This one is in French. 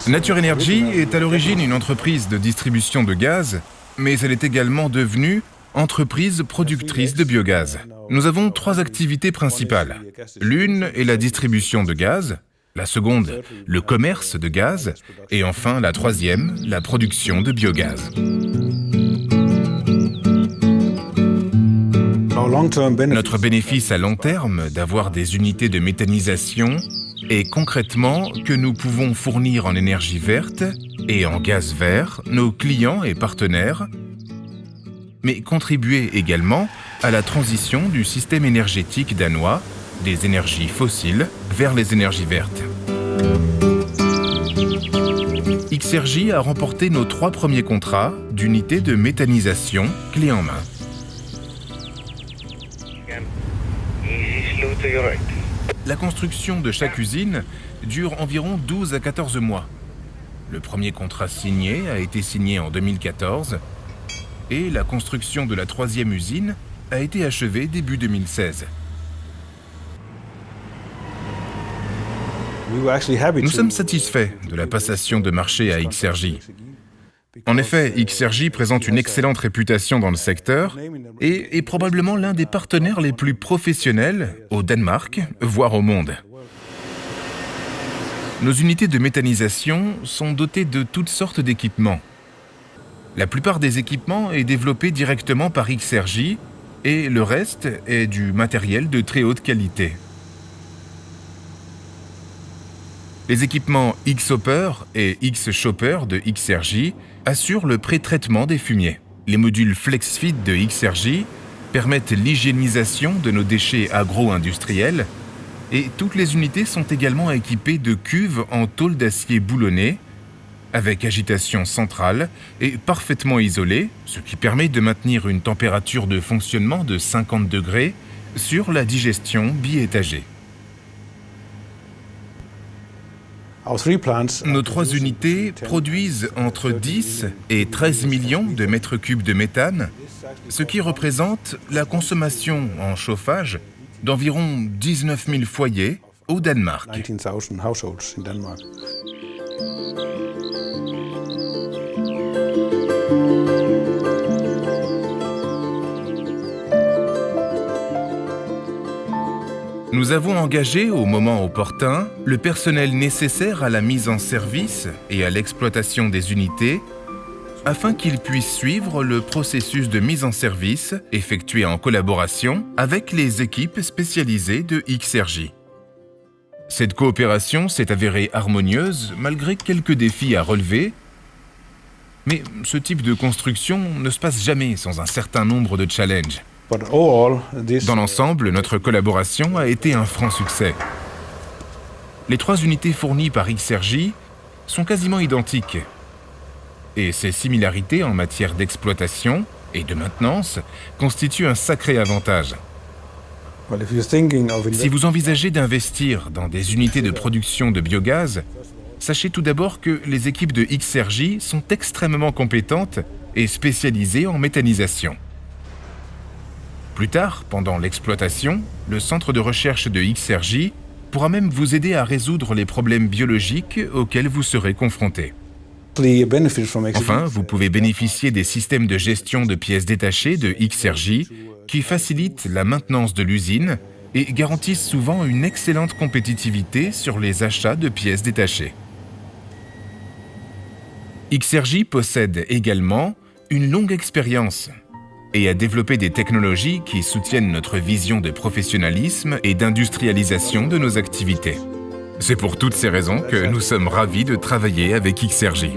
Nature Energy est à l'origine une entreprise de distribution de gaz, mais elle est également devenue entreprise productrice de biogaz. Nous avons 3 activités principales. L'une est la distribution de gaz, la seconde, le commerce de gaz, et enfin la troisième, la production de biogaz. Notre bénéfice à long terme d'avoir des unités de méthanisation est concrètement que nous pouvons fournir en énergie verte et en gaz vert nos clients et partenaires, mais contribuer également à la transition du système énergétique danois des énergies fossiles vers les énergies vertes. XRJ a remporté nos 3 premiers contrats d'unités de méthanisation clé en main. La construction de chaque usine dure environ 12 à 14 mois. Le premier contrat signé a été signé en 2014 et la construction de la 3e usine a été achevée début 2016. Nous sommes satisfaits de la passation de marché à XRJ. En effet, XRJ présente une excellente réputation dans le secteur et est probablement l'un des partenaires les plus professionnels au Danemark, voire au monde. Nos unités de méthanisation sont dotées de toutes sortes d'équipements. La plupart des équipements est développé directement par XRJ et le reste est du matériel de très haute qualité. Les équipements X-Hopper et X-Chopper de XRJ assurent le pré-traitement des fumiers. Les modules FlexFeed de XRJ permettent l'hygiénisation de nos déchets agro-industriels et toutes les unités sont également équipées de cuves en tôle d'acier boulonné avec agitation centrale et parfaitement isolée, ce qui permet de maintenir une température de fonctionnement de 50 degrés sur la digestion biétagée. Nos 3 unités produisent entre 10 et 13 millions de mètres cubes de méthane, ce qui représente la consommation en chauffage d'environ 19 000 foyers au Danemark. Nous avons engagé au moment opportun le personnel nécessaire à la mise en service et à l'exploitation des unités afin qu'ils puissent suivre le processus de mise en service effectué en collaboration avec les équipes spécialisées de XRJ. Cette coopération s'est avérée harmonieuse malgré quelques défis à relever, mais ce type de construction ne se passe jamais sans un certain nombre de challenges. Dans l'ensemble, notre collaboration a été un franc succès. Les 3 unités fournies par XRJ sont quasiment identiques. Et ces similarités en matière d'exploitation et de maintenance constituent un sacré avantage. Si vous envisagez d'investir dans des unités de production de biogaz, sachez tout d'abord que les équipes de XRJ sont extrêmement compétentes et spécialisées en méthanisation. Plus tard, pendant l'exploitation, le centre de recherche de XRJ pourra même vous aider à résoudre les problèmes biologiques auxquels vous serez confrontés. Enfin, vous pouvez bénéficier des systèmes de gestion de pièces détachées de XRJ qui facilitent la maintenance de l'usine et garantissent souvent une excellente compétitivité sur les achats de pièces détachées. XRJ possède également une longue expérience et a développé des technologies qui soutiennent notre vision de professionnalisme et d'industrialisation de nos activités. C'est pour toutes ces raisons que nous sommes ravis de travailler avec XRJ.